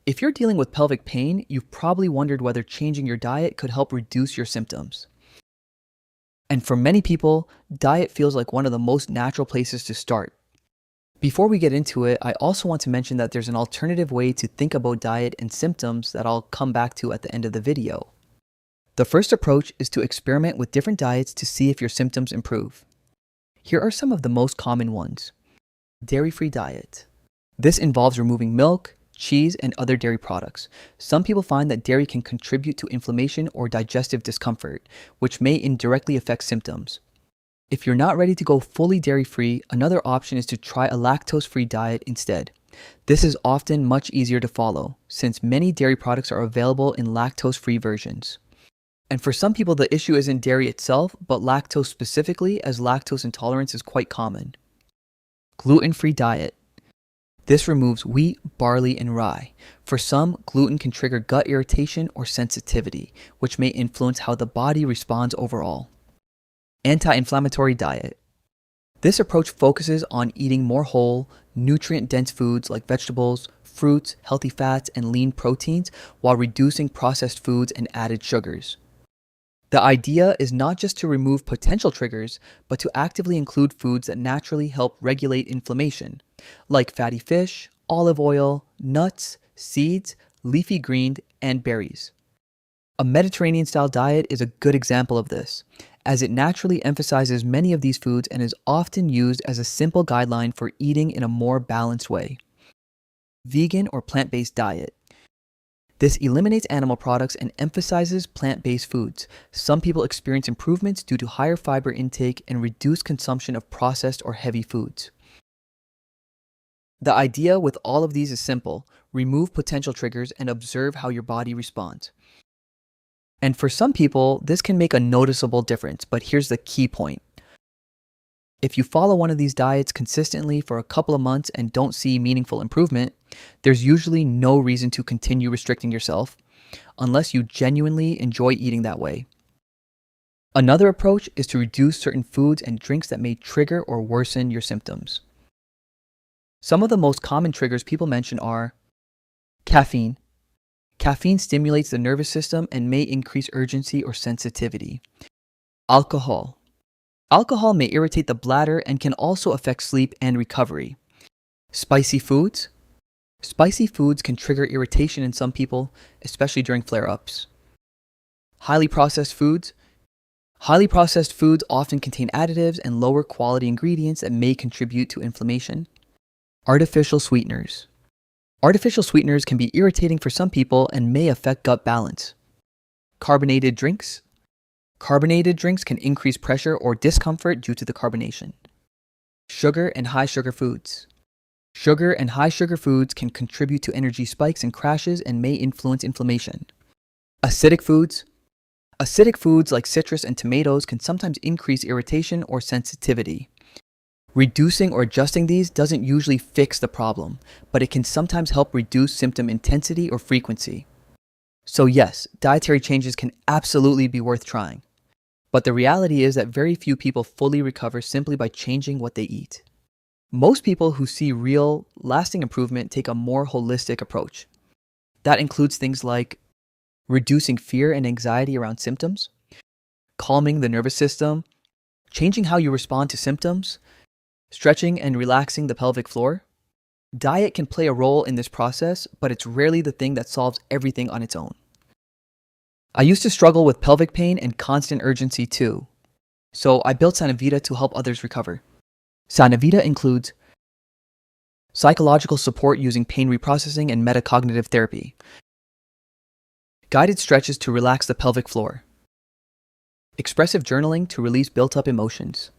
If you're dealing with pelvic pain, you've probably wondered whether changing your diet could help reduce your symptoms. And for many people, diet feels like one of the most natural places to start. Before we get into it, I also want to mention that there's an alternative way to think about diet and symptoms that I'll come back to at the end of the video. The first approach is to experiment with different diets to see if your symptoms improve. Here are some of the most common ones. Dairy-free diet. This involves removing milk, cheese, and other dairy products. Some people find that dairy can contribute to inflammation or digestive discomfort, which may indirectly affect symptoms. If you're not ready to go fully dairy-free, another option is to try a lactose-free diet instead. This is often much easier to follow, since many dairy products are available in lactose-free versions. And for some people, the issue isn't dairy itself, but lactose specifically, as lactose intolerance is quite common. Gluten-free diet. This removes wheat, barley, and rye. For some, gluten can trigger gut irritation or sensitivity, which may influence how the body responds overall. Anti-inflammatory diet. This approach focuses on eating more whole, nutrient-dense foods like vegetables, fruits, healthy fats, and lean proteins while reducing processed foods and added sugars. The idea is not just to remove potential triggers, but to actively include foods that naturally help regulate inflammation, like fatty fish, olive oil, nuts, seeds, leafy greens, and berries. A Mediterranean-style diet is a good example of this, as it naturally emphasizes many of these foods and is often used as a simple guideline for eating in a more balanced way. Vegan or plant-based diet. This eliminates animal products and emphasizes plant-based foods. Some people experience improvements due to higher fiber intake and reduced consumption of processed or heavy foods. The idea with all of these is simple: remove potential triggers and observe how your body responds. And for some people, this can make a noticeable difference, but here's the key point. If you follow one of these diets consistently for a couple of months and don't see meaningful improvement, there's usually no reason to continue restricting yourself, unless you genuinely enjoy eating that way. Another approach is to reduce certain foods and drinks that may trigger or worsen your symptoms. Some of the most common triggers people mention are caffeine. Caffeine stimulates the nervous system and may increase urgency or sensitivity. Alcohol. Alcohol may irritate the bladder and can also affect sleep and recovery. Spicy foods. Spicy foods can trigger irritation in some people, especially during flare-ups. Highly processed foods. Highly processed foods often contain additives and lower quality ingredients that may contribute to inflammation. Artificial sweeteners. Artificial sweeteners can be irritating for some people and may affect gut balance. Carbonated drinks. Carbonated drinks can increase pressure or discomfort due to the carbonation. Sugar and high sugar foods. Sugar and high sugar foods can contribute to energy spikes and crashes and may influence inflammation. Acidic foods. Acidic foods like citrus and tomatoes can sometimes increase irritation or sensitivity. Reducing or adjusting these doesn't usually fix the problem, but it can sometimes help reduce symptom intensity or frequency. So yes, dietary changes can absolutely be worth trying. But the reality is that very few people fully recover simply by changing what they eat. Most people who see real, lasting improvement take a more holistic approach. That includes things like reducing fear and anxiety around symptoms, calming the nervous system, changing how you respond to symptoms, stretching and relaxing the pelvic floor. Diet can play a role in this process, but it's rarely the thing that solves everything on its own. I used to struggle with pelvic pain and constant urgency too, so I built Sanavita to help others recover. Sanavita includes psychological support using pain reprocessing and metacognitive therapy, guided stretches to relax the pelvic floor, expressive journaling to release built-up emotions,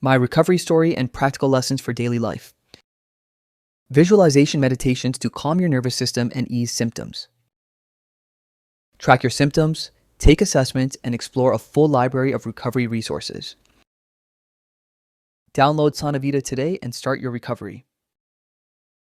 my recovery story and practical lessons for daily life, visualization meditations to calm your nervous system and ease symptoms. Track your symptoms, take assessments, and explore a full library of recovery resources. Download Sanavita today and start your recovery.